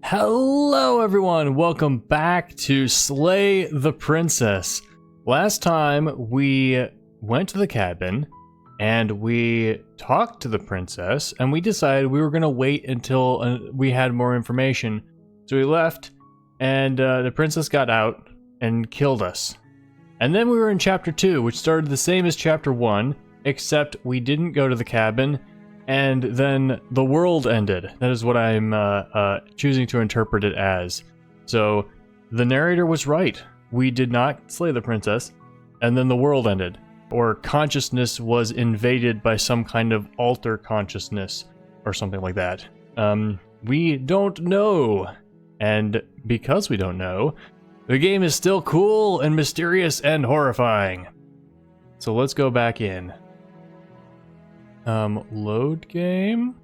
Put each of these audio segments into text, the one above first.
Hello everyone, welcome back to Slay the Princess. Last time we went to the cabin and we talked to the princess and we decided we were going to wait until we had more information. So we left and the princess got out and killed us. And then we were in chapter 2, which started the same as chapter 1, except we didn't go to the cabin. And then the world ended. That is what I'm choosing to interpret it as. So the narrator was right. We did not slay the princess, and then the world ended. Or consciousness was invaded by some kind of alter consciousness, or something like that. We don't know. And because we don't know, the game is still cool and mysterious and horrifying. So let's go back in. Load game?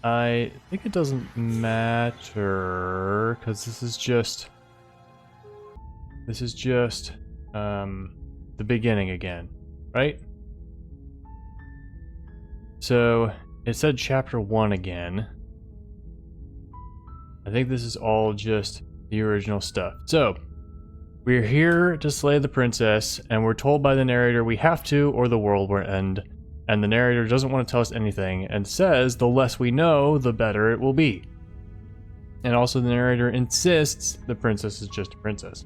I think it doesn't matter, because this is just the beginning again, right? So, it said chapter 1 again. I think this is all just the original stuff. So, we're here to slay the princess, and we're told by the narrator we have to or the world will end. And the narrator doesn't want to tell us anything, and says the less we know, the better it will be. And also the narrator insists the princess is just a princess.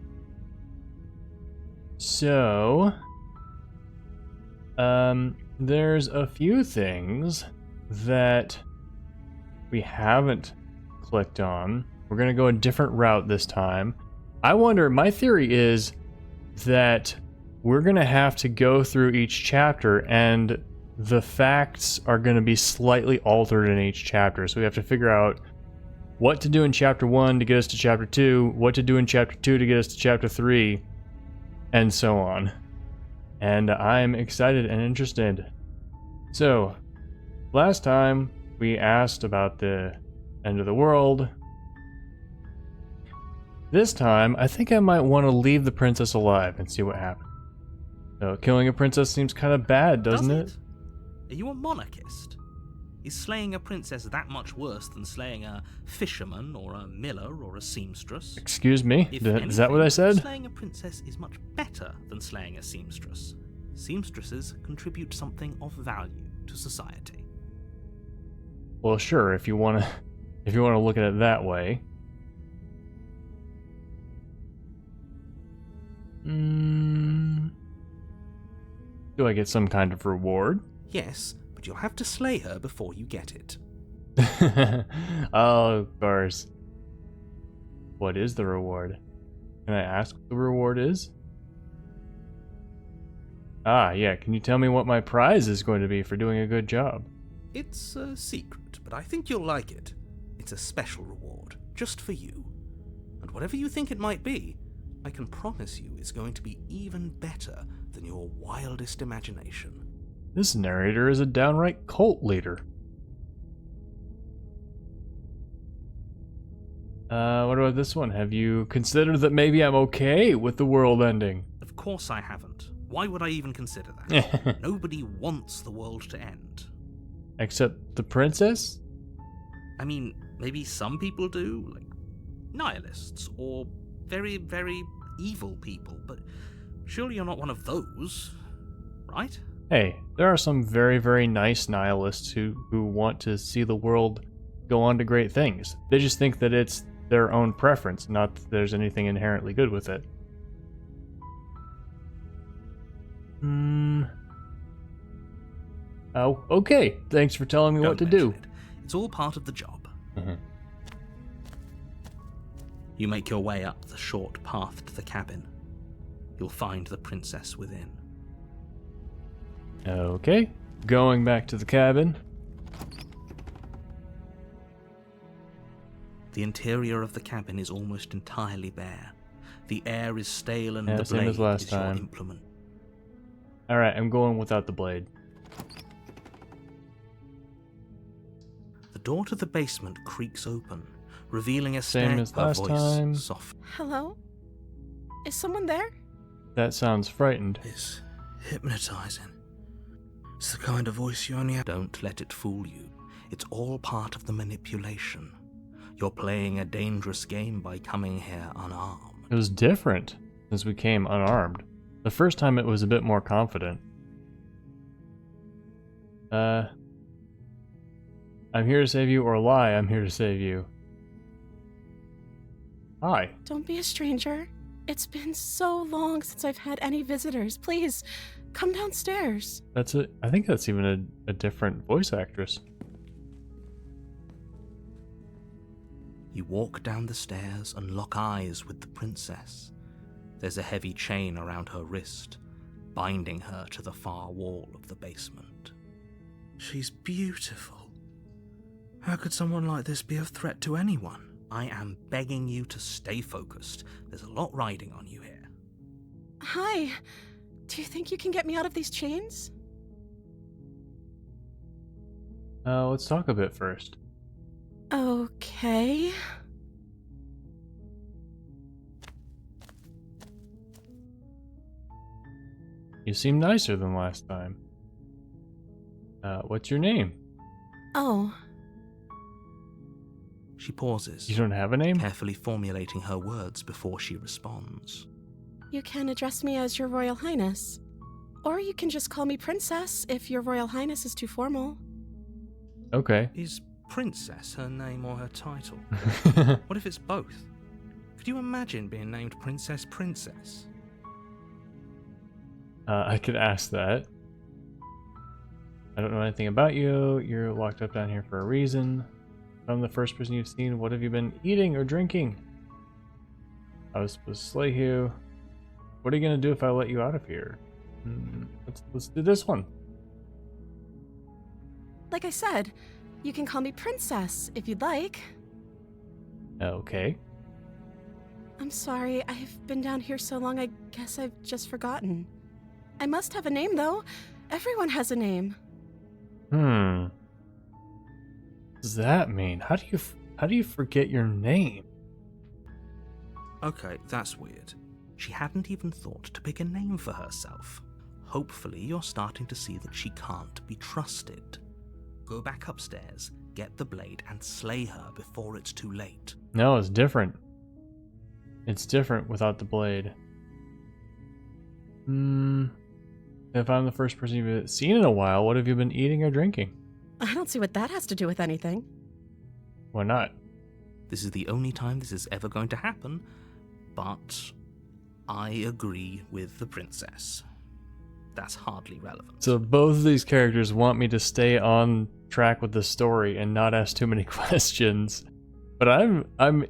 So, there's a few things that we haven't clicked on. We're going to go a different route this time. I wonder, my theory is that we're going to have to go through each chapter and the facts are going to be slightly altered in each chapter. So we have to figure out what to do in chapter 1 to get us to chapter 2, what to do in chapter 2 to get us to chapter 3, and so on. And I'm excited and interested. So, last time we asked about the end of the world. This time, I think I might want to leave the princess alive and see what happens. So, killing a princess seems kind of bad, doesn't it? Are you a monarchist? Is slaying a princess that much worse than slaying a fisherman or a miller or a seamstress? Excuse me? Is that what I said? Slaying a princess is much better than slaying a seamstress. Seamstresses contribute something of value to society. Well, sure, if you want to look at it that way. Do I get some kind of reward? Yes, but you'll have to slay her before you get it. Oh, of course. What is the reward? Can I ask what the reward is? Ah, yeah, can you tell me what my prize is going to be for doing a good job? It's a secret, but I think you'll like it. It's a special reward, just for you. And whatever you think it might be, I can promise you it's going to be even better than your wildest imagination. This narrator is a downright cult leader. What about this one? Have you considered that maybe I'm okay with the world ending? Of course I haven't. Why would I even consider that? Nobody wants the world to end. Except the princess? I mean, maybe some people do, like nihilists, or very, very evil people, but surely you're not one of those, right? Hey, there are some very, very nice nihilists who want to see the world go on to great things. They just think that it's their own preference, not that there's anything inherently good with it. Oh, okay. Thanks for telling me what to do. It's all part of the job. Mm-hmm. You make your way up the short path to the cabin. You'll find the princess within. Okay, going back to the cabin. The interior of the cabin is almost entirely bare. The air is stale and the same blade as last is time. your implement. Alright, I'm going without the blade. The door to the basement creaks open, revealing a Same as last voice time. soft. Hello? Is someone there? That sounds frightened. It's hypnotizing. It's the kind of voice you only have. Don't let it fool you. It's all part of the manipulation. You're playing a dangerous game by coming here unarmed. It was different since we came unarmed. The first time it was a bit more confident. I'm here to save you, or lie, I'm here to save you. Hi. Don't be a stranger. It's been so long since I've had any visitors. Please, come downstairs. I think that's even a different voice actress. You walk down the stairs and lock eyes with the princess. There's a heavy chain around her wrist, binding her to the far wall of the basement. She's beautiful. How could someone like this be a threat to anyone? I am begging you to stay focused. There's a lot riding on you here. Hi. Do you think you can get me out of these chains? Let's talk a bit first. Okay. You seem nicer than last time. What's your name? Oh, She pauses, You don't have a name? carefully formulating her words before she responds. you can address me as Your Royal Highness. Or you can just call me Princess if Your Royal Highness is too formal. Okay. Is Princess her name or her title? What if it's both? Could you imagine being named Princess Princess? I could ask that. I don't know anything about you. You're locked up down here for a reason. I'm the first person you've seen. What have you been eating or drinking? I was supposed to slay you. What are you gonna do if I let you out of here? Let's do this one. Like I said, you can call me Princess if you'd like. Okay. I'm sorry, I've been down here so long, I guess I've just forgotten. I must have a name, though. Everyone has a name. What does that mean? How do you forget your name? Okay, that's weird. She hadn't even thought to pick a name for herself. Hopefully you're starting to see that she can't be trusted. Go back upstairs, get the blade, and slay her before it's too late. No, it's different. It's different without the blade. If I'm the first person you've seen in a while, what have you been eating or drinking? I don't see what that has to do with anything. Why not? This is the only time this is ever going to happen, but I agree with the princess. That's hardly relevant. So both of these characters want me to stay on track with the story and not ask too many questions. But I'm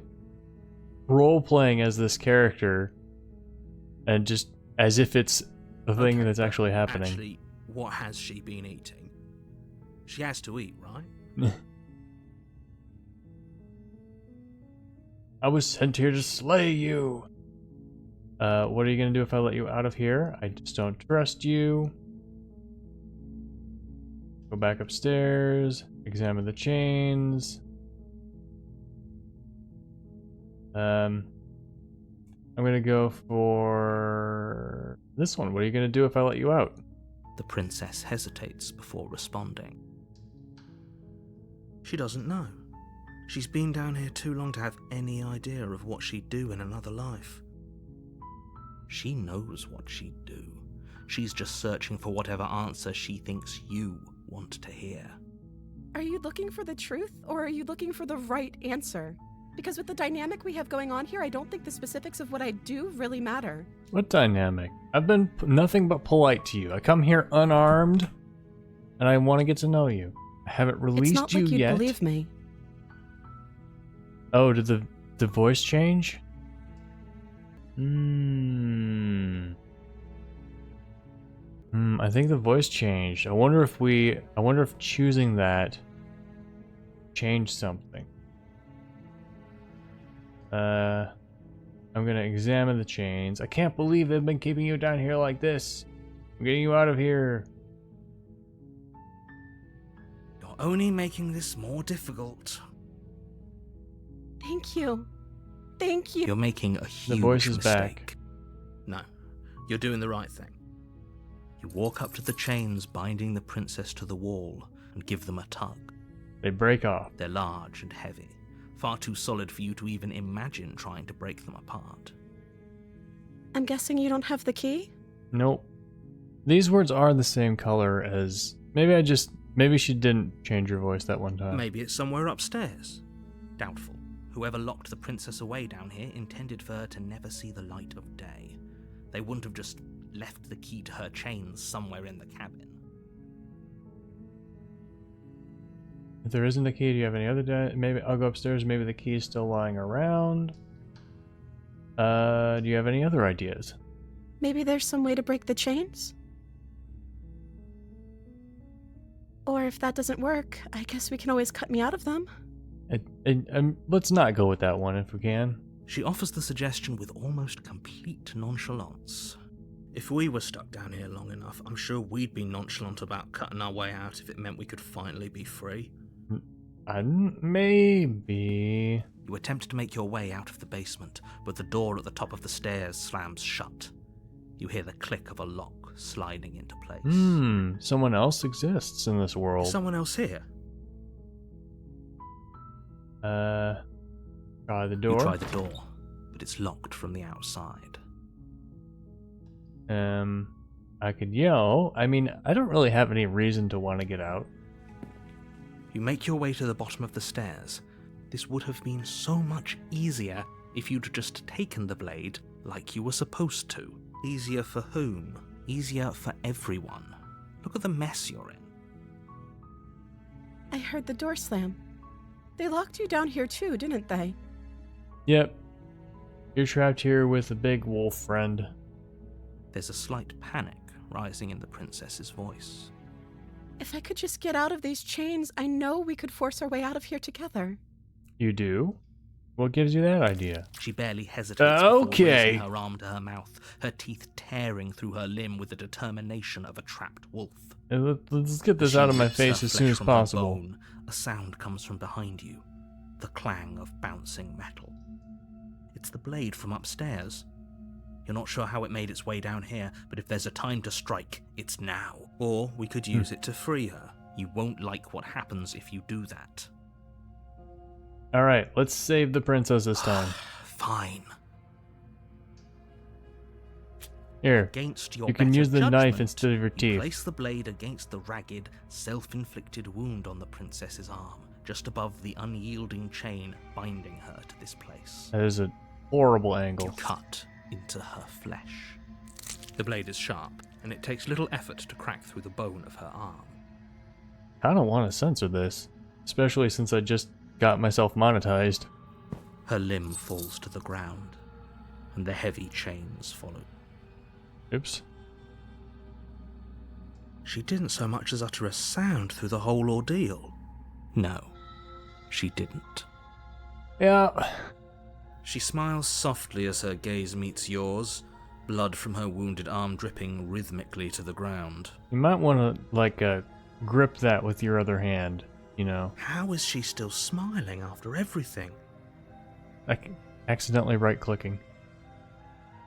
role playing as this character and just as if it's a thing Okay, that's but actually happening. Actually, what has she been eating? She has to eat, right? I was sent here to slay you. What are you gonna do if I let you out of here? I just don't trust you. Go back upstairs. Examine the chains. I'm gonna go for this one. What are you gonna do if I let you out? The princess hesitates before responding. She doesn't know. She's been down here too long to have any idea of what she'd do in another life. She knows what she'd do. She's just searching for whatever answer she thinks you want to hear. Are you looking for the truth, or are you looking for the right answer? Because with the dynamic we have going on here, I don't think the specifics of what I do really matter. What dynamic? I've been nothing but polite to you. I come here unarmed, and I want to get to know you. I haven't It's released not you like you'd yet. believe me. Oh, did the voice change? I think the voice changed. I wonder if choosing that changed something. I'm gonna examine the chains. I can't believe they've been keeping you down here like this. I'm getting you out of here. You're only making this more difficult. Thank you. Thank you. You're making a huge voice is mistake. back. No, you're doing the right thing. You walk up to the chains binding the princess to the wall and give them a tug. They break off. They're large and heavy, far too solid for you to even imagine trying to break them apart. I'm guessing you don't have the key? Nope. These words are the same color as... Maybe she didn't change her voice that one time. Maybe it's somewhere upstairs. Doubtful. Whoever locked the princess away down here intended for her to never see the light of day. They wouldn't have just left the key to her chains somewhere in the cabin. If there isn't a key, do you have any other... Maybe I'll go upstairs. Maybe the key is still lying around. Do you have any other ideas? Maybe there's some way to break the chains? Or if that doesn't work, I guess we can always cut me out of them. Let's not go with that one if we can. She offers the suggestion with almost complete nonchalance. If we were stuck down here long enough, I'm sure we'd be nonchalant about cutting our way out if it meant we could finally be free. Maybe... You attempt to make your way out of the basement, but the door at the top of the stairs slams shut. You hear the click of a lock sliding into place. Someone else exists in this world. Is someone else here? Try the door. You try the door, but it's locked from the outside. I could yell. I mean, I don't really have any reason to want to get out. You make your way to the bottom of the stairs. This would have been so much easier if you'd just taken the blade like you were supposed to. Easier for whom? Easier for everyone. Look at the mess you're in. I heard the door slam. They locked you down here too, didn't they? Yep. You're trapped here with a big wolf friend. There's a slight panic rising in the princess's voice. If I could just get out of these chains, I know we could force our way out of here together. You do? What gives you that idea? She barely hesitates before Okay. raising her arm to her mouth, her teeth tearing through her limb with the determination of a trapped wolf. Let's get this She out of my rips face her as soon flesh as from her possible. bone. A sound comes from behind you, the clang of bouncing metal. It's the blade from upstairs. You're not sure how it made its way down here, but if there's a time to strike, it's now. Or we could use it to free her. You won't like what happens if you do that. Alright, let's save the princess this time. Fine. Here, Against your you can better use the knife judgment, instead of your you teeth. place the blade against the ragged, self-inflicted wound on the princess's arm, just above the unyielding chain binding her to this place. That is a horrible You angle. cut into her flesh. The blade is sharp, and it takes little effort to crack through the bone of her arm. I don't want to censor this, especially since I just got myself monetized. Her limb falls to the ground, and the heavy chains follow. Oops. She didn't so much as utter a sound through the whole ordeal. No, she didn't. Yeah. She smiles softly as her gaze meets yours, blood from her wounded arm dripping rhythmically to the ground. You might want to, grip that with your other hand, you know. How is she still smiling after everything? Accidentally right-clicking.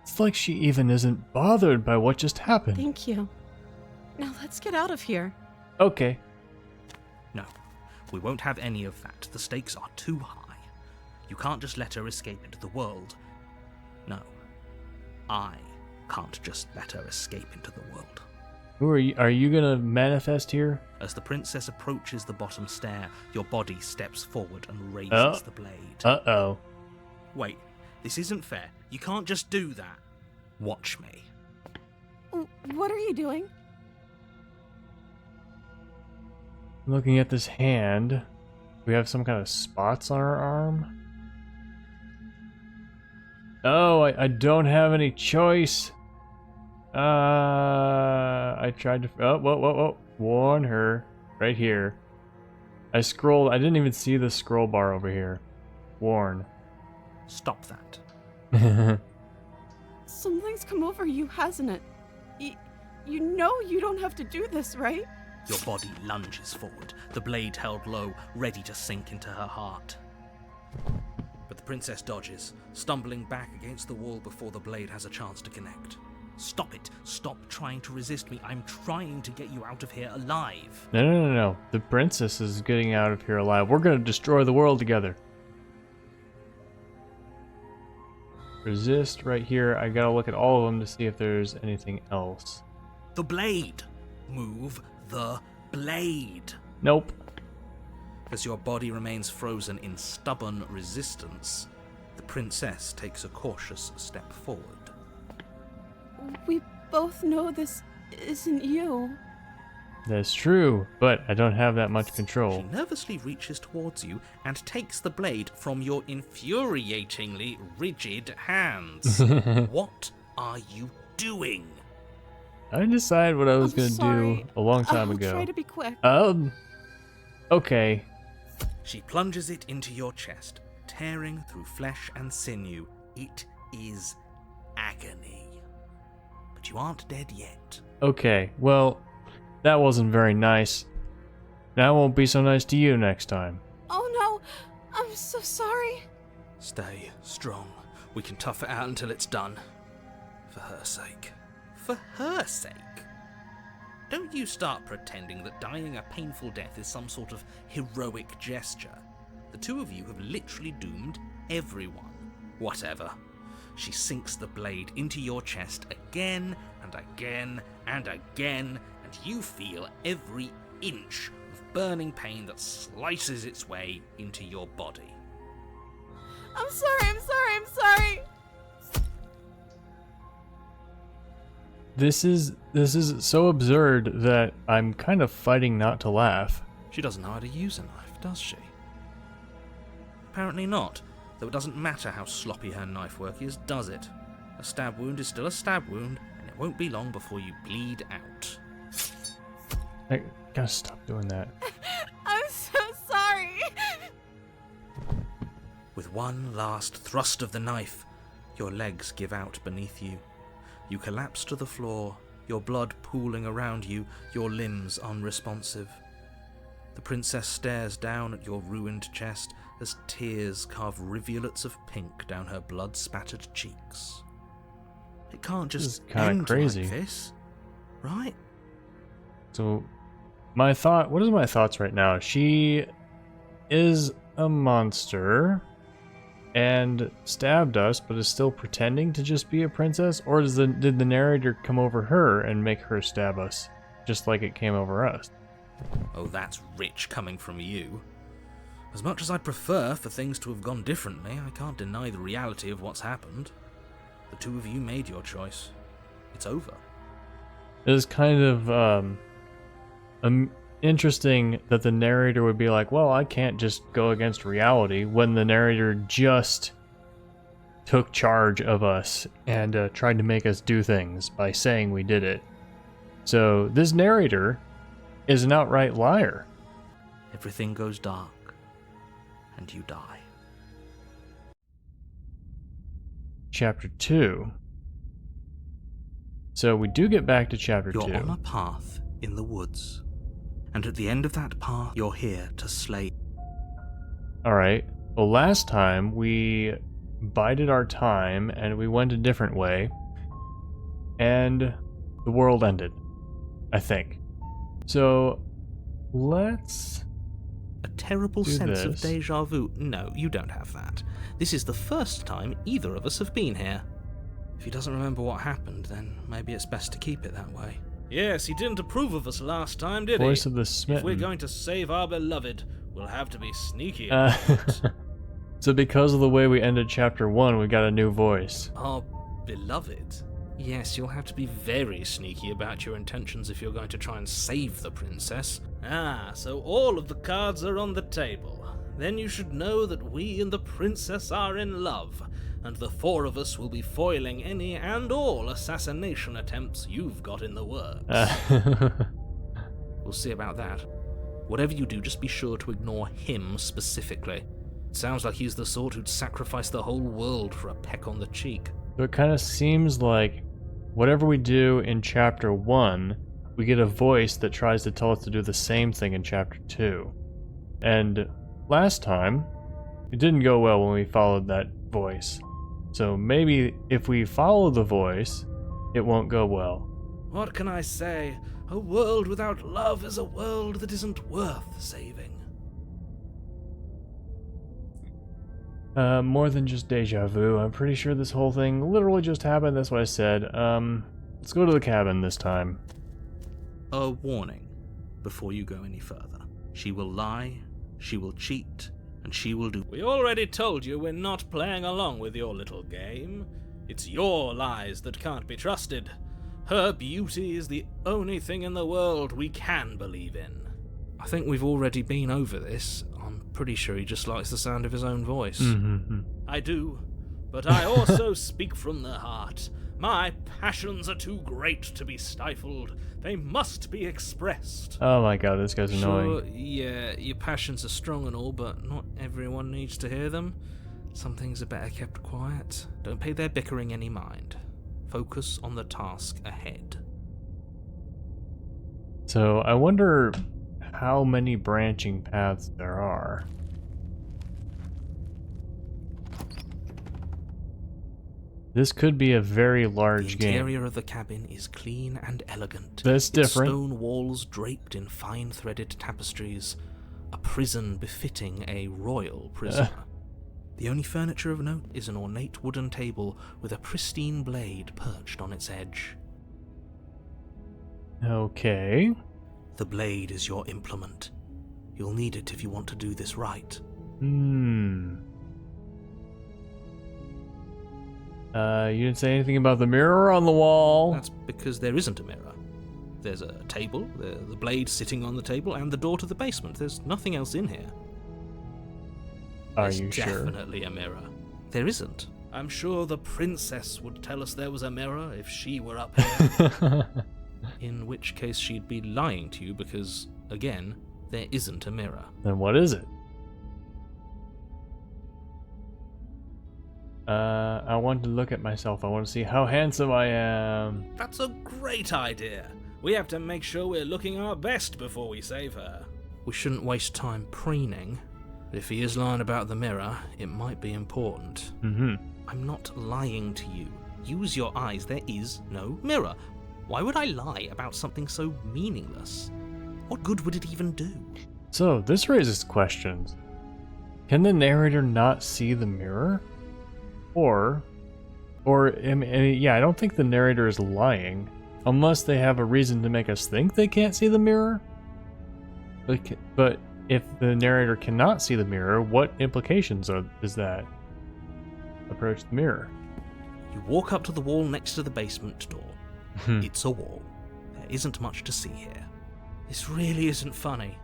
It's like she even isn't bothered by what just happened. Thank you. Now let's get out of here. Okay. No, we won't have any of that. The stakes are too high. You can't just let her escape into the world. No, I can't just let her escape into the world. Who are you? Are you gonna manifest here? As the princess approaches the bottom stair, your body steps forward and raises the blade. Uh-oh. Wait, this isn't fair. You can't just do that. Watch me. What are you doing? Looking at this hand, we have some kind of spots on our arm. Oh, I don't have any choice. I tried to... Oh, whoa. Warn her. Right here. I scrolled... I didn't even see the scroll bar over here. Warn. Stop that. Something's come over you, hasn't it? You know you don't have to do this, right? Your body lunges forward, the blade held low, ready to sink into her heart. But the princess dodges, stumbling back against the wall before the blade has a chance to connect. Stop it. Stop trying to resist me. I'm trying to get you out of here alive. No. The princess is getting out of here alive. We're gonna destroy the world together. Resist right here. I gotta look at all of them to see if there's anything else. The blade. Move the blade. Nope. As your body remains frozen in stubborn resistance, the princess takes a cautious step forward. We both know this isn't you. That's true, but I don't have that much She control. nervously reaches towards you and takes the blade from your infuriatingly rigid hands. What are you doing? I decided what I was I'm gonna sorry. do a long time I'll ago. try to be quick. Okay. She plunges it into your chest, tearing through flesh and sinew. It is agony. But you aren't dead yet. Okay, well, that wasn't very nice. Now I won't be so nice to you next time. Oh no, I'm so sorry. Stay strong. We can tough it out until it's done. For her sake. For her sake? Don't you start pretending that dying a painful death is some sort of heroic gesture. The two of you have literally doomed everyone. Whatever. She sinks the blade into your chest again and again and again, and you feel every inch of burning pain that slices its way into your body. I'm sorry. This is so absurd that I'm kind of fighting not to laugh. She doesn't know how to use a knife, does she? Apparently not, though it doesn't matter how sloppy her knife work is, does it? A stab wound is still a stab wound, and it won't be long before you bleed out. I gotta stop doing that. I'm so sorry. With one last thrust of the knife, your legs give out beneath you. You collapse to the floor, your blood pooling around you, your limbs unresponsive. The princess stares down at your ruined chest as tears carve rivulets of pink down her blood-spattered cheeks. It can't This just is kinda end crazy. like this, right? So, what is my thoughts right now? She is a monster and stabbed us, but is still pretending to just be a princess? Or did the narrator come over her and make her stab us, just like it came over us? Oh, that's rich coming from you. As much as I'd prefer for things to have gone differently, I can't deny the reality of what's happened. The two of you made your choice. It's over. It is kind of interesting that the narrator would be like, well, I can't just go against reality, when the narrator just took charge of us and tried to make us do things by saying we did it. So this narrator is an outright liar. Everything goes dark, and you die. Chapter 2. So we do get back to chapter You're 2. on a path in the woods, and at the end of that path, you're here to slay. Alright. Well, last time we bided our time and we went a different way, and the world ended, I think. So let's A terrible do sense of this. deja vu. No, you don't have that. This is the first time either of us have been here. If he doesn't remember what happened, then maybe it's best to keep it that way. Yes, he didn't approve of us last time, did Voice he? of the If we're Smitten. going to save our beloved, we'll have to be sneaky Uh, about it. so because of the way we ended chapter 1, we got a new voice. Our beloved? Yes, you'll have to be very sneaky about your intentions if you're going to try and save the princess. Ah, so all of the cards are on the table. Then you should know that we and the princess are in love, and the four of us will be foiling any and all assassination attempts you've got in the works. We'll see about that. Whatever you do, just be sure to ignore him specifically. It sounds like he's the sort who'd sacrifice the whole world for a peck on the cheek. So it kind of seems like whatever we do in chapter 1, we get a voice that tries to tell us to do the same thing in chapter 2. And last time, it didn't go well when we followed that voice. So maybe if we follow the voice, it won't go well. What can I say? A world without love is a world that isn't worth saving. More than just deja vu. I'm pretty sure this whole thing literally just happened. That's what I said. Let's go to the cabin this time. A warning before you go any further. She will lie, she will cheat, and she will do... We already told you we're not playing along with your little game. It's your lies that can't be trusted. Her beauty is the only thing in the world we can believe in. I think we've already been over this. I'm pretty sure he just likes the sound of his own voice. Mm-hmm. I do, but I also speak from the heart. My passions are too great to be stifled. They must be expressed. Oh my god, this guy's annoying. Sure, yeah, your passions are strong and all, but not everyone needs to hear them. Some things are better kept quiet. Don't pay their bickering any mind. Focus on the task ahead. So, I wonder how many branching paths there are. This could be a very large The game. interior of the cabin is clean and elegant. That's Its different. stone walls draped in fine threaded tapestries. A prison befitting a royal prisoner. The only furniture of note is an ornate wooden table with a pristine blade perched on its edge. Okay. The blade is your implement. You'll need it if you want to do this right. You didn't say anything about the mirror on the wall. That's because there isn't a mirror. There's a table, the blade sitting on the table, and the door to the basement. There's nothing else in here. Are There's you sure? definitely a mirror. There isn't. I'm sure the princess would tell us there was a mirror if she were up here. In which case she'd be lying to you because, again, there isn't a mirror. Then what is it? I want to look at myself. I want to see how handsome I am. That's a great idea. We have to make sure we're looking our best before we save her. We shouldn't waste time preening. If he is lying about the mirror, it might be important. Mm-hmm. I'm not lying to you. Use your eyes. There is no mirror. Why would I lie about something so meaningless? What good would it even do? So, this raises questions. Can the narrator not see the mirror? Or, I mean, yeah, I don't think the narrator is lying. Unless they have a reason to make us think they can't see the mirror. But if the narrator cannot see the mirror, what implications is that? Approach the mirror. You walk up to the wall next to the basement door. Hmm. It's a wall. There isn't much to see here. This really isn't funny.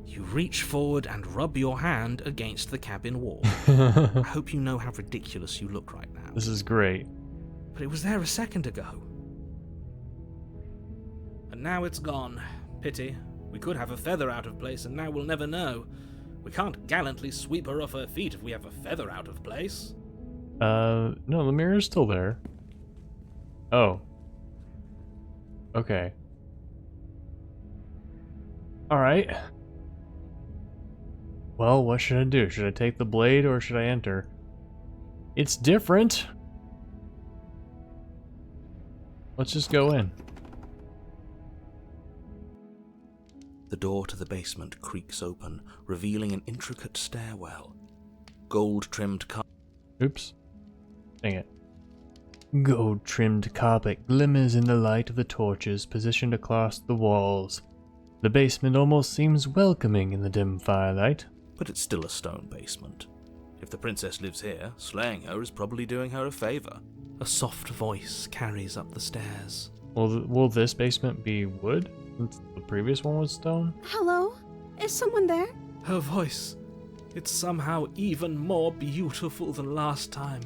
You reach forward and rub your hand against the cabin wall. I hope you know how ridiculous you look right now. This is great. But it was there a second ago. And now it's gone. Pity. We could have a feather out of place and now we'll never know. We can't gallantly sweep her off her feet if we have a feather out of place. No, the mirror's still there. Oh. Okay. Alright. Well, what should I do? Should I take the blade or should I enter? It's different. Let's just go in. The door to the basement creaks open, revealing an intricate stairwell. Gold-trimmed carpet. Oops. Dang it. Gold-trimmed carpet glimmers in the light of the torches positioned across the walls. The basement almost seems welcoming in the dim firelight. But it's still a stone basement. If the princess lives here, slaying her is probably doing her a favor. A soft voice carries up the stairs. Will this basement be wood, since the previous one was stone? Hello? Is someone there? Her voice. It's somehow even more beautiful than last time.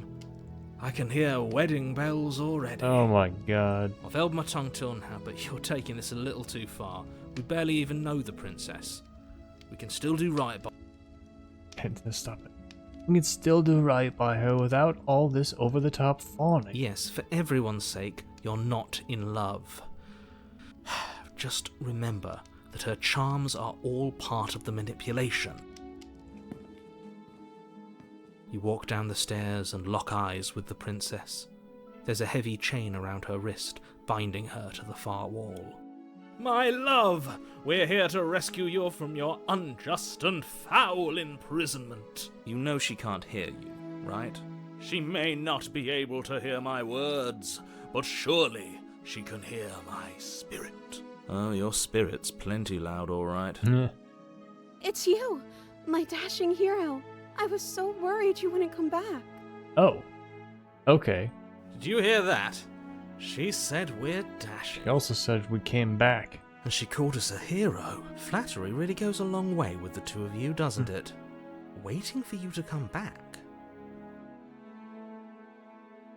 I can hear wedding bells already. Oh my god. I've held my tongue till now, but you're taking this a little too far. We barely even know the princess. We can still do right by... Stop it. We can still do right by her without all this over-the-top fawning. Yes, for everyone's sake, you're not in love. Just remember that her charms are all part of the manipulation. You walk down the stairs and lock eyes with the princess. There's a heavy chain around her wrist, binding her to the far wall. My love, we're here to rescue you from your unjust and foul imprisonment. You know she can't hear you, right? She may not be able to hear my words, but surely she can hear my spirit. Oh, your spirit's plenty loud, all right. It's you, my dashing hero. I was so worried you wouldn't come back. Oh. Okay. Did you hear that? She said we're dashing. She also said we came back. And she called us a hero. Flattery really goes a long way with the two of you, doesn't it? Waiting for you to come back.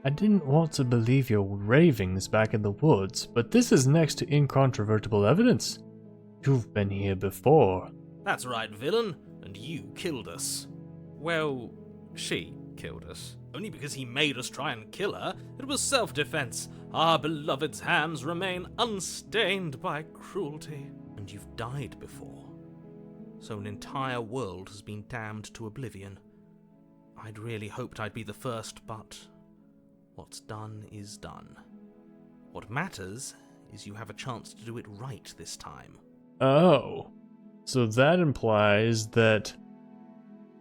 I didn't want to believe your ravings back in the woods, but this is next to incontrovertible evidence. You've been here before. That's right, villain. And you killed us. Well, she killed us. Only because he made us try and kill her. It was self-defense. Our beloved's hands remain unstained by cruelty. And you've died before. So an entire world has been damned to oblivion. I'd really hoped I'd be the first, but what's done is done. What matters is you have a chance to do it right this time. Oh. So that implies that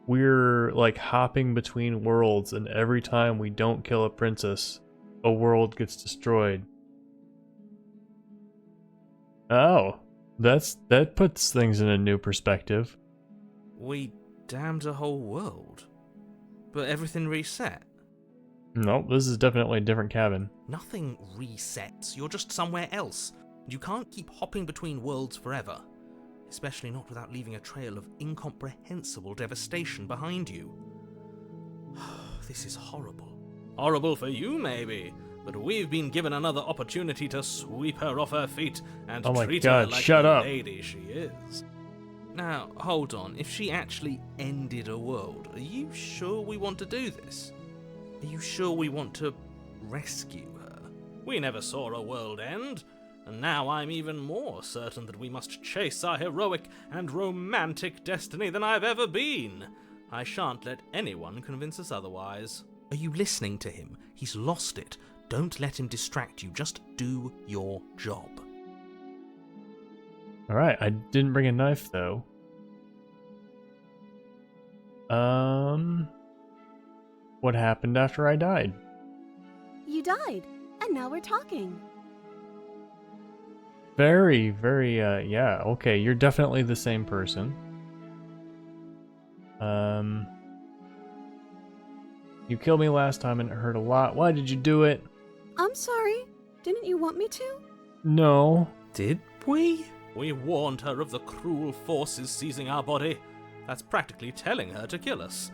we're like hopping between worlds, and every time we don't kill a princess, a world gets destroyed. Oh, that puts things in a new perspective. We damned a whole world, but everything reset. Nope, this is definitely a different cabin. Nothing resets. You're just somewhere else. You can't keep hopping between worlds forever. Especially not without leaving a trail of incomprehensible devastation behind you. This is horrible. Horrible for you, maybe, but we've been given another opportunity to sweep her off her feet and treat her like the lady she is. Now, hold on. If she actually ended a world, are you sure we want to do this? Are you sure we want to rescue her? We never saw a world end. And now I'm even more certain that we must chase our heroic and romantic destiny than I've ever been. I shan't let anyone convince us otherwise. Are you listening to him? He's lost it. Don't let him distract you. Just do your job. Alright, I didn't bring a knife though. What happened after I died? You died, and now we're talking. Very, yeah, okay, you're definitely the same person. You killed me last time and it hurt a lot. Why did you do it? I'm sorry. Didn't you want me to? No. Did we? We warned her of the cruel forces seizing our body. That's practically telling her to kill us.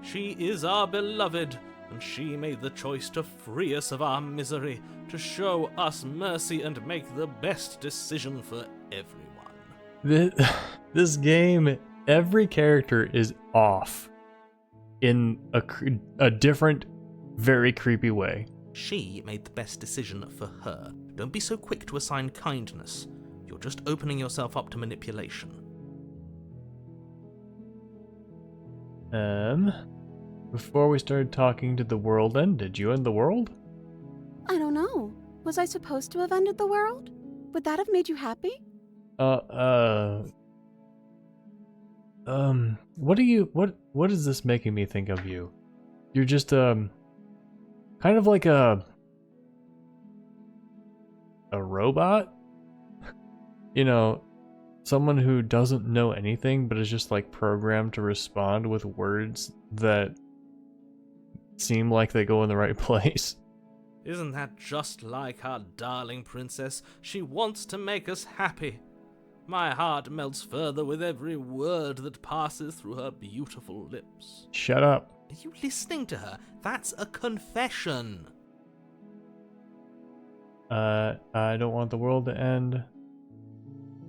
She is our beloved, and she made the choice to free us of our misery, to show us mercy and make the best decision for everyone. This game, every character is off in a different, very creepy way. She made the best decision for her. Don't be so quick to assign kindness. You're just opening yourself up to manipulation. Before we started talking, did the world end? Did you end the world? I don't know. Was I supposed to have ended the world? Would that have made you happy? What is this making me think of you? You're just, kind of like a robot? You know, someone who doesn't know anything but is just like programmed to respond with words that seem like they go in the right place. Isn't that just like our darling princess? She wants to make us happy. My heart melts further with every word that passes through her beautiful lips. Shut up. Are you listening to her? That's a confession. I don't want the world to end.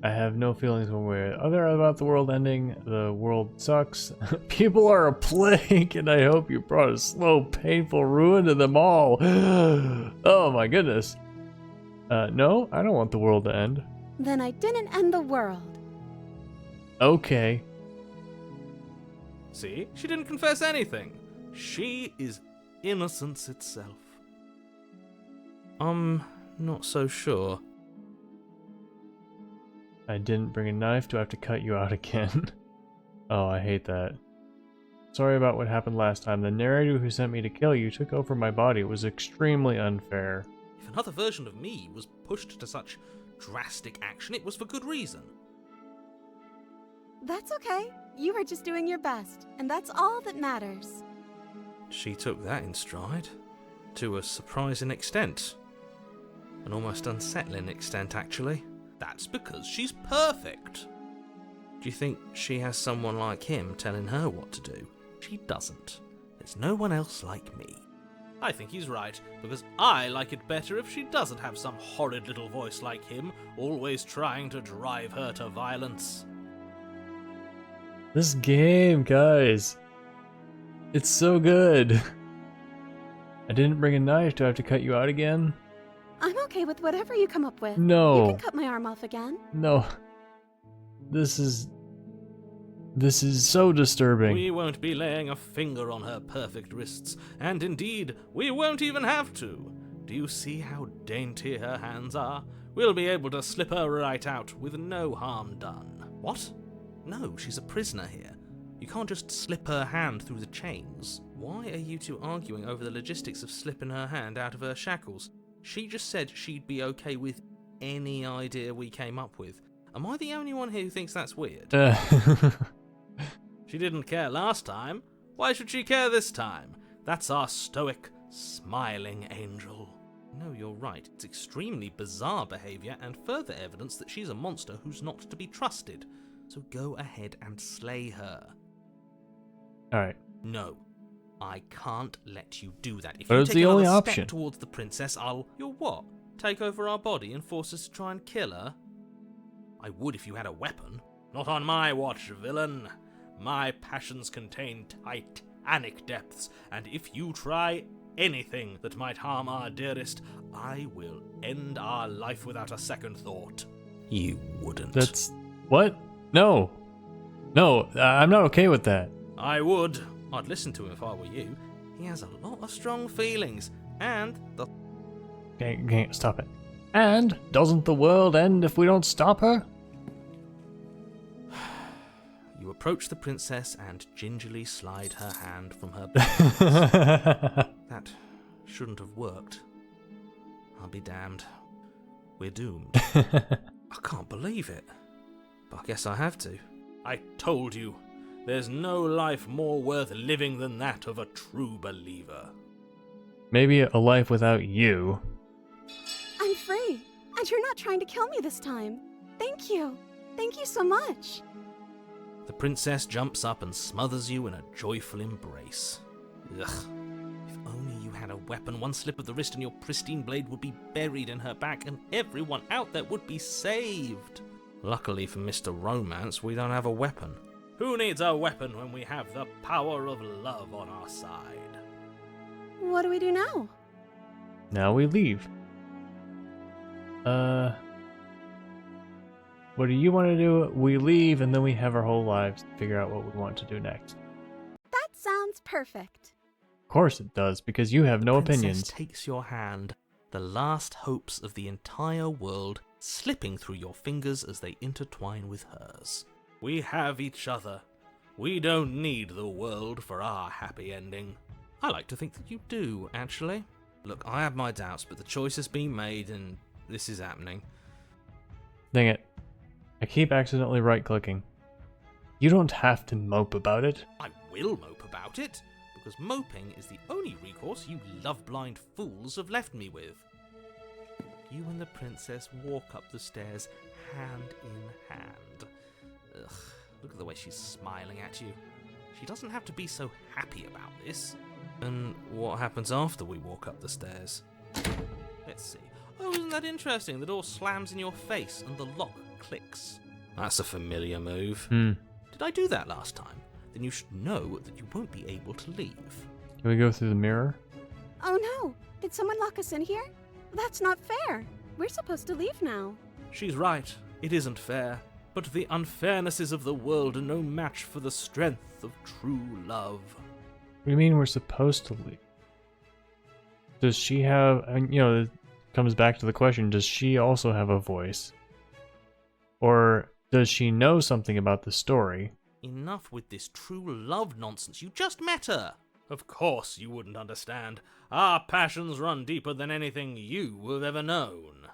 I have no feelings one way or the other about the world ending. The world sucks. People are a plague, and I hope you brought a slow, painful ruin to them all. Oh my goodness. No, I don't want the world to end. Then I didn't end the world. Okay. See? She didn't confess anything. She is innocence itself. I'm not so sure. I didn't bring a knife. Do I have to cut you out again? Oh, I hate that. Sorry about what happened last time. The narrator who sent me to kill you took over my body. It was extremely unfair. If another version of me was pushed to such drastic action, it was for good reason. That's okay. You were just doing your best, and that's all that matters. She took that in stride. To a surprising extent. An almost unsettling extent, actually. That's because she's perfect. Do you think she has someone like him telling her what to do? She doesn't. There's no one else like me. I think he's right, because I like it better if she doesn't have some horrid little voice like him, always trying to drive her to violence. This game, guys. It's so good. I didn't bring a knife. Do I have to cut you out again? I'm okay with whatever you come up with. No. You can cut my arm off again. No. This is so disturbing. We won't be laying a finger on her perfect wrists, and indeed, we won't even have to. Do you see how dainty her hands are? We'll be able to slip her right out with no harm done. What? No, she's a prisoner here. You can't just slip her hand through the chains. Why are you two arguing over the logistics of slipping her hand out of her shackles? She just said she'd be okay with any idea we came up with. Am I the only one here who thinks that's weird? She didn't care last time. Why should she care this time? That's our stoic, smiling angel. No, you're right. It's extremely bizarre behaviour and further evidence that she's a monster who's not to be trusted. So go ahead and slay her. Alright. No. I can't let you do that. If But you it's take the only another option. step towards the princess, You'll what? Take over our body and force us to try and kill her? I would if you had a weapon. Not on my watch, villain. My passions contain titanic depths, and if you try anything that might harm our dearest, I will end our life without a second thought. You wouldn't. That's... What? No. No, I'm not okay with that. I would. I'd listen to him if I were you. He has a lot of strong feelings, and the... Okay, stop it. And doesn't the world end if we don't stop her? You approach the princess and gingerly slide her hand from her back. That shouldn't have worked. I'll be damned. We're doomed. I can't believe it. But I guess I have to. I told you, there's no life more worth living than that of a true believer. Maybe a life without you. I'm free, and you're not trying to kill me this time. Thank you. Thank you so much. The princess jumps up and smothers you in a joyful embrace. Ugh. If only you had a weapon, one slip of the wrist and your pristine blade would be buried in her back and everyone out there would be saved. Luckily for Mr. Romance, we don't have a weapon. Who needs a weapon when we have the power of love on our side? What do we do now? Now we leave. What do you want to do? We leave and then we have our whole lives to figure out what we want to do next. That sounds perfect. Of course it does, because you have no The princess opinions. takes your hand, the last hopes of the entire world slipping through your fingers as they intertwine with hers. We have each other. We don't need the world for our happy ending. I like to think that you do, actually. Look, I have my doubts, but the choice has been made and this is happening. Dang it. I keep accidentally right-clicking. You don't have to mope about it. I will mope about it, because moping is the only recourse you love-blind fools have left me with. You and the princess walk up the stairs hand in hand. Ugh, look at the way she's smiling at you. She doesn't have to be so happy about this. And what happens after we walk up the stairs? Let's see. Oh, isn't that interesting? The door slams in your face and the lock clicks. That's a familiar move. Did I do that last time? Then you should know that you won't be able to leave. Can we go through the mirror? Oh no! Did someone lock us in here? That's not fair. We're supposed to leave now. She's right. It isn't fair. But the unfairnesses of the world are no match for the strength of true love. What do you mean we're supposed to leave? Does she have, comes back to the question, does she also have a voice? Or does she know something about the story? Enough with this true love nonsense. You just met her. Of course you wouldn't understand. Our passions run deeper than anything you have ever known.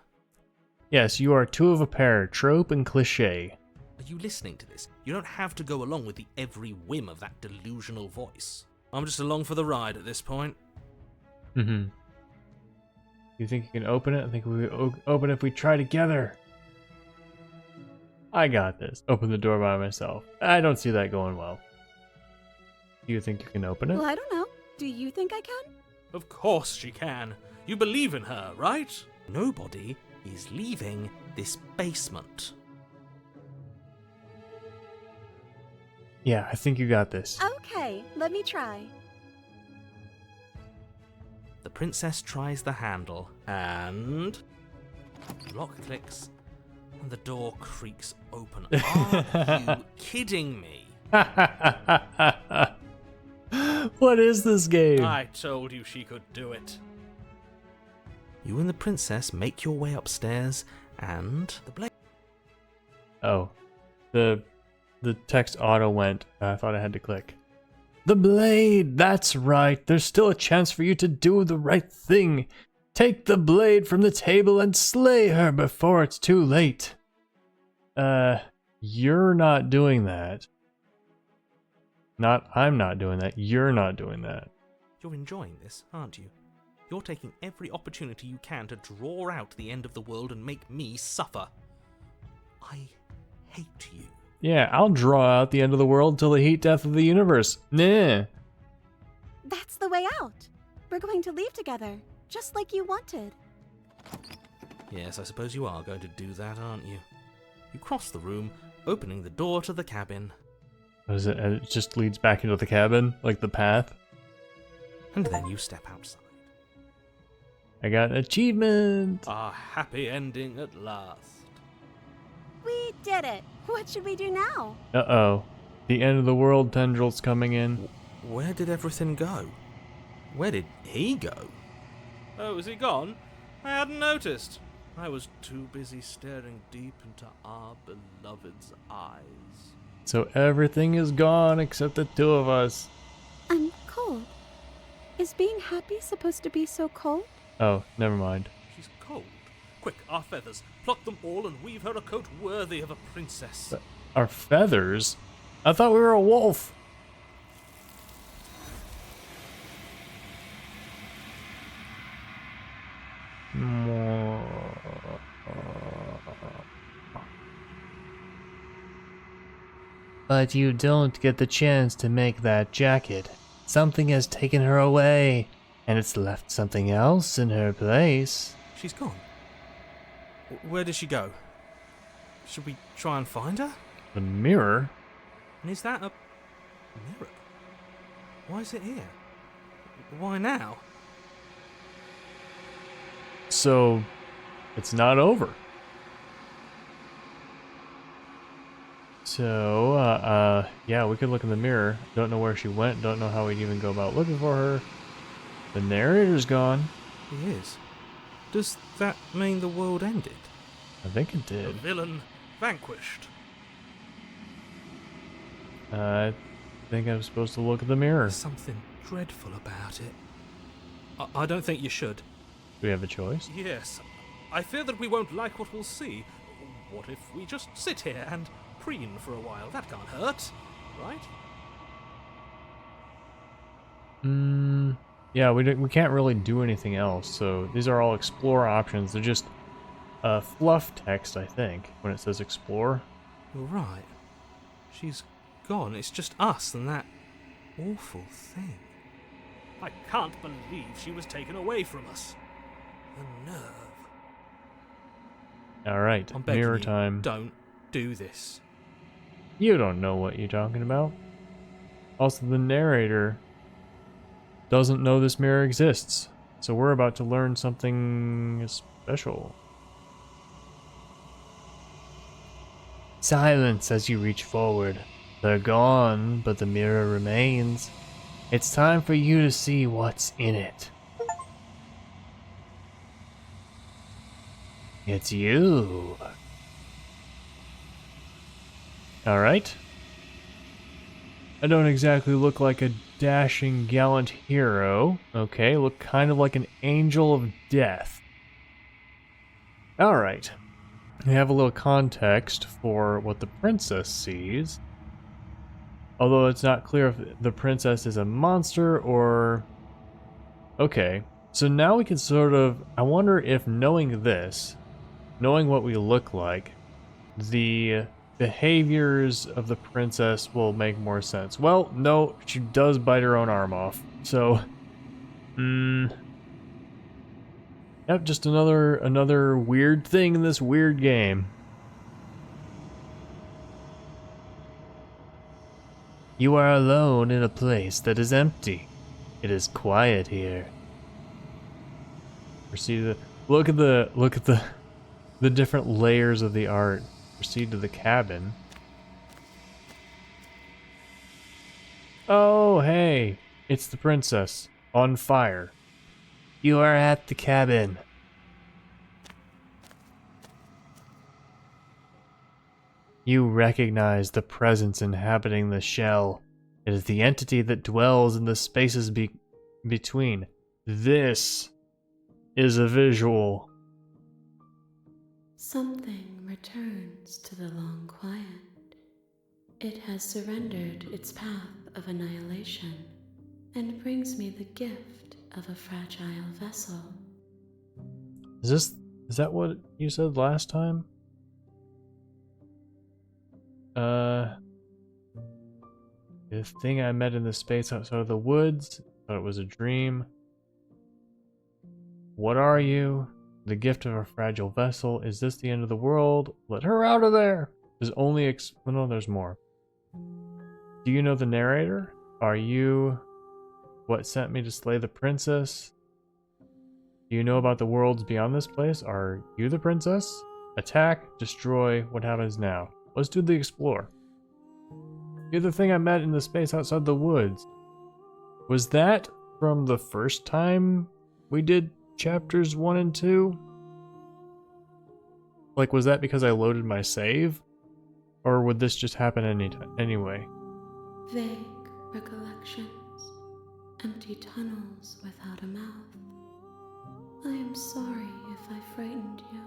Yes, you are two of a pair, trope and cliche. Are you listening to this? You don't have to go along with the every whim of that delusional voice. I'm just along for the ride at this point. Mm-hmm. You think you can open it? I think we open it if we try together. I got this. Open the door by myself. I don't see that going well. Do you think you can open it? Well, I don't know. Do you think I can? Of course she can. You believe in her, right? Nobody is leaving this basement. Yeah, I think you got this. Okay, let me try. The princess tries the handle, and the lock clicks, and the door creaks open. Are you kidding me? What is this game? I told you she could do it. You and the princess make your way upstairs, and the blade. Oh, the text auto went. I thought I had to click. The blade! That's right. There's still a chance for you to do the right thing. Take the blade from the table and slay her before it's too late. You're not doing that. I'm not doing that. You're not doing that. You're enjoying this, aren't you? You're taking every opportunity you can to draw out the end of the world and make me suffer. I hate you. Yeah, I'll draw out the end of the world till the heat death of the universe. Nah. That's the way out. We're going to leave together, just like you wanted. Yes, I suppose you are going to do that, aren't you? You cross the room, opening the door to the cabin. What is it? It just leads back into the cabin, like the path. And then you step outside. I got an achievement. A happy ending at last. We did it. What should we do now? Uh-oh. The end of the world tendril's coming in. Where did everything go? Where did he go? Oh, is he gone? I hadn't noticed. I was too busy staring deep into our beloved's eyes. So everything is gone except the two of us. I'm cold. Is being happy supposed to be so cold? Oh, never mind. She's cold. Quick, our feathers. Pluck them all and weave her a coat worthy of a princess. Our feathers? I thought we were a wolf. But you don't get the chance to make that jacket. Something has taken her away, and it's left something else in her place. She's gone. Where did she go? Should we try and find her? The mirror? And is that a mirror? Why is it here? Why now? So, it's not over. So, yeah, we could look in the mirror. Don't know where she went. Don't know how we'd even go about looking for her. The narrator's gone. He is. Does that mean the world ended? I think it The did. villain vanquished. I think I'm supposed to look at the mirror. There's something dreadful about it. I don't think you should. Do we have a choice? Yes. I fear that we won't like what we'll see. What if we just sit here and preen for a while? That can't hurt, right? Yeah, we can't really do anything else, so these are all explore options. They're just fluff text, I think, when it says explore. You're right. She's gone. It's just us and that awful thing. I can't believe she was taken away from us. The nerve. Alright, I'm begging mirror you, time. don't do this. You don't know what you're talking about. Also, the narrator doesn't know this mirror exists, so we're about to learn something special. Silence as you reach forward. They're gone, but the mirror remains. It's time for you to see what's in it. It's you. Alright. I don't exactly look like a dashing, gallant hero. Okay, look kind of like an angel of death. Alright. We have a little context for what the princess sees. Although it's not clear if the princess is a monster or... Okay, so now we can sort of... I wonder if knowing this, knowing what we look like, the behaviors of the princess will make more sense. Well, no, she does bite her own arm off. So, yep, just another weird thing in this weird game. You are alone in a place that is empty. It is quiet here. Proceed to look at the different layers of the art. Proceed to the cabin. Oh, hey, it's the princess on fire. You are at the cabin. You recognize the presence inhabiting the shell. It is the entity that dwells in the spaces between. This is a visual. Something returns to the long quiet. It has surrendered its path of annihilation and brings me the gift of a fragile vessel. Is that what you said last time? The thing I met in the space outside of the woods, thought it was a dream. What are you? The gift of a fragile vessel. Is this the end of the world? Let her out of there! There's only no, there's more. Do you know the narrator? Are you what sent me to slay the princess? Do you know about the worlds beyond this place? Are you the princess? Attack, destroy, what happens now? Let's do the explore. You're the thing I met in the space outside the woods. Was that from the first time we did chapters 1 and 2? Like, was that because I loaded my save? Or would this just happen anyway? Vague recollections, empty tunnels without a mouth. I am sorry if I frightened you.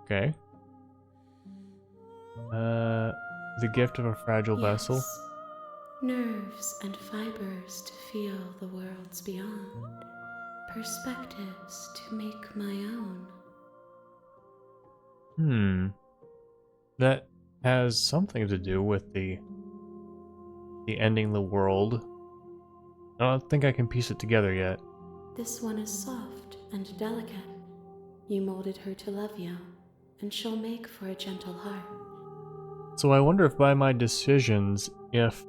Okay. The gift of a fragile vessel. Nerves and fibers to feel the worlds beyond. Perspectives to make my own. That has something to do with the ending the world. I don't think I can piece it together yet. This one is soft and delicate. You molded her to love you, and she'll make for a gentle heart. So I wonder if by my decisions, if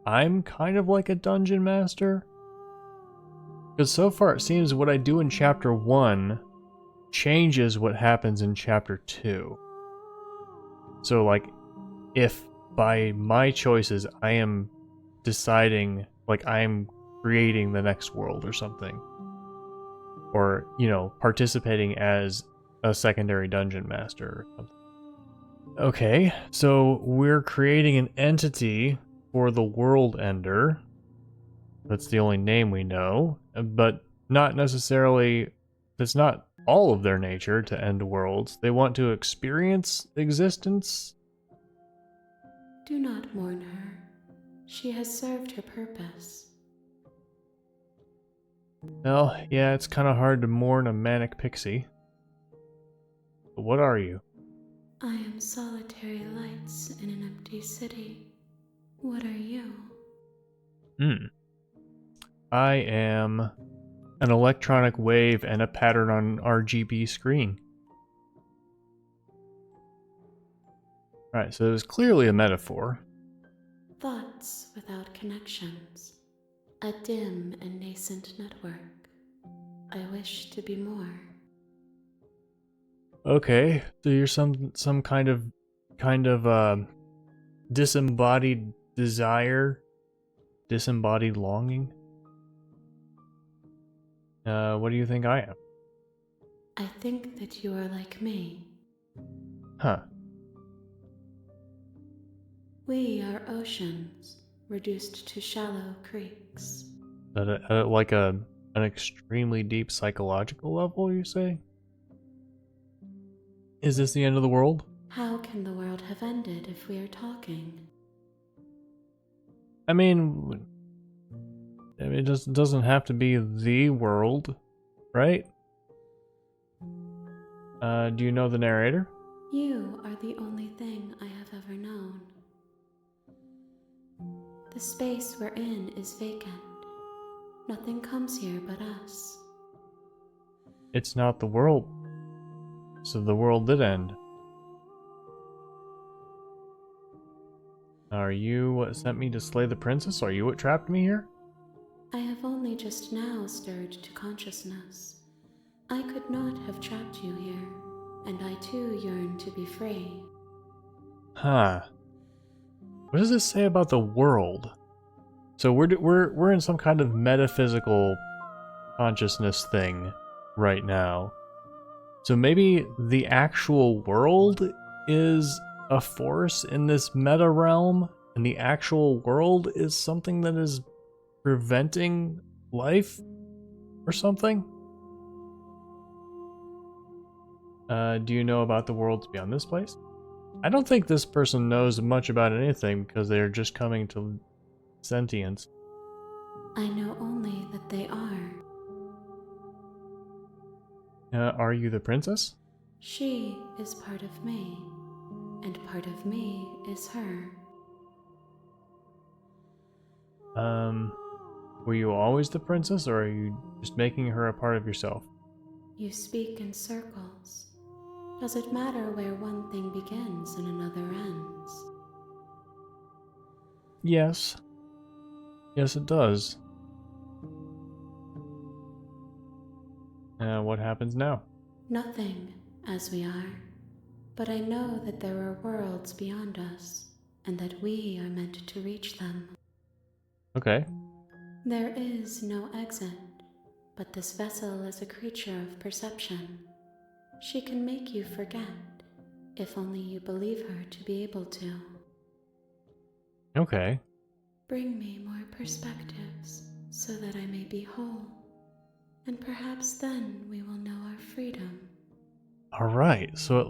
I'm kind of like a dungeon master? Because so far it seems what I do in chapter 1 changes what happens in chapter 2. So like, if by my choices I am deciding, like I'm creating the next world or something. Or, you know, participating as a secondary dungeon master or something. Okay, so we're creating an entity for the World Ender. That's the only name we know, but not necessarily, that's not all of their nature to end worlds. They want to experience existence. Do not mourn her. She has served her purpose. Well, yeah, it's kind of hard to mourn a manic pixie. But what are you? I am solitary lights in an empty city. What are you? I am an electronic wave and a pattern on RGB screen. Alright, so it was clearly a metaphor. Thoughts without connections. A dim and nascent network. I wish to be more. Okay, so you're some kind of disembodied desire, disembodied longing. What do you think I am? I think that you are like me. Huh. We are oceans, reduced to shallow creeks. Like an extremely deep psychological level, you say? Is this the end of the world? How can the world have ended if we are talking? I mean, it just doesn't have to be the world, right? Do you know the narrator? You are the only thing I have ever known. The space we're in is vacant. Nothing comes here but us. It's not the world. So the world did end. Are you what sent me to slay the princess? Are you what trapped me here? I have only just now stirred to consciousness. I could not have trapped you here, and I too yearn to be free. Huh. What does this say about the world? So we're in some kind of metaphysical consciousness thing right now. So maybe the actual world is a force in this meta realm, and the actual world is something that is preventing life or something? Do you know about the worlds beyond this place? I don't think this person knows much about anything because they're just coming to sentience. I know only that they are. Are you the princess? She is part of me, and part of me is her. Were you always the princess, or are you just making her a part of yourself? You speak in circles. Does it matter where one thing begins and another ends? Yes. Yes, it does. What happens now? Nothing, as we are. But I know that there are worlds beyond us, and that we are meant to reach them. Okay. There is no exit, but this vessel is a creature of perception. She can make you forget, if only you believe her to be able to. Okay. Bring me more perspectives, so that I may be whole, and perhaps then we will know our freedom. Alright, so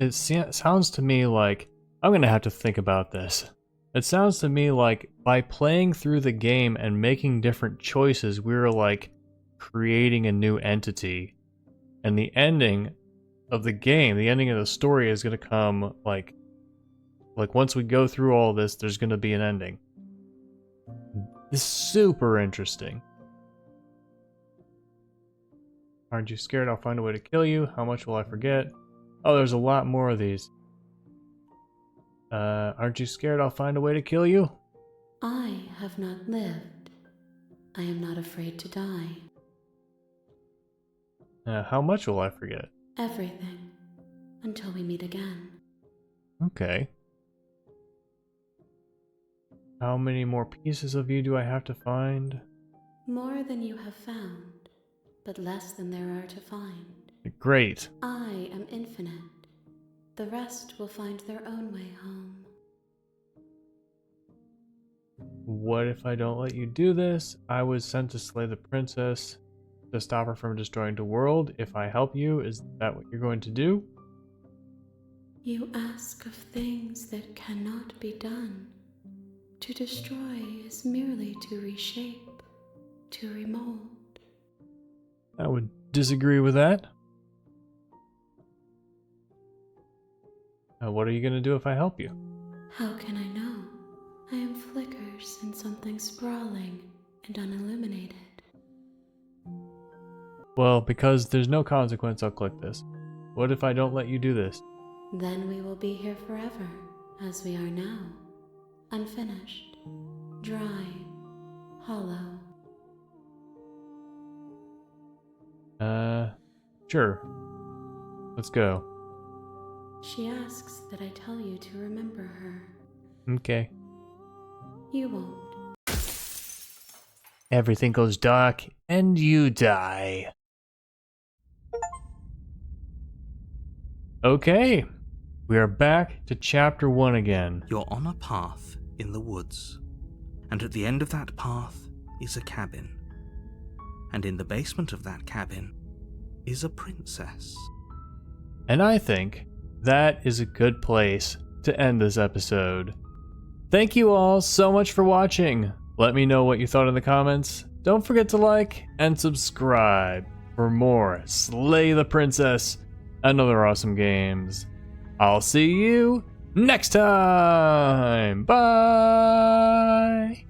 it sounds to me like, I'm gonna have to think about this. It sounds to me like by playing through the game and making different choices, we're like creating a new entity. And the ending of the game, the ending of the story is gonna come like once we go through all this, there's gonna be an ending. It's super interesting. Aren't you scared I'll find a way to kill you? How much will I forget? Oh, there's a lot more of these. Aren't you scared I'll find a way to kill you? I have not lived. I am not afraid to die. How much will I forget? Everything. Until we meet again. Okay. How many more pieces of you do I have to find? More than you have found, but less than there are to find. Great. I am infinite. The rest will find their own way home. What if I don't let you do this? I was sent to slay the princess to stop her from destroying the world. If I help you, is that what you're going to do? You ask of things that cannot be done. To destroy is merely to reshape, to remold. I would disagree with that. What are you going to do if I help you? How can I know? I am flickers in something sprawling and unilluminated. Well, because there's no consequence, I'll click this. What if I don't let you do this? Then we will be here forever, as we are now. Unfinished, dry, hollow. Sure. Let's go. She asks that I tell you to remember her. Okay. You won't. Everything goes dark, and you die. Okay, we are back to chapter 1 again. You're on a path in the woods, and at the end of that path is a cabin. And in the basement of that cabin is a princess. And I think that is a good place to end this episode. Thank you all so much for watching. Let me know what you thought in the comments. Don't forget to like and subscribe for more Slay the Princess and other awesome games. I'll see you next time. Bye.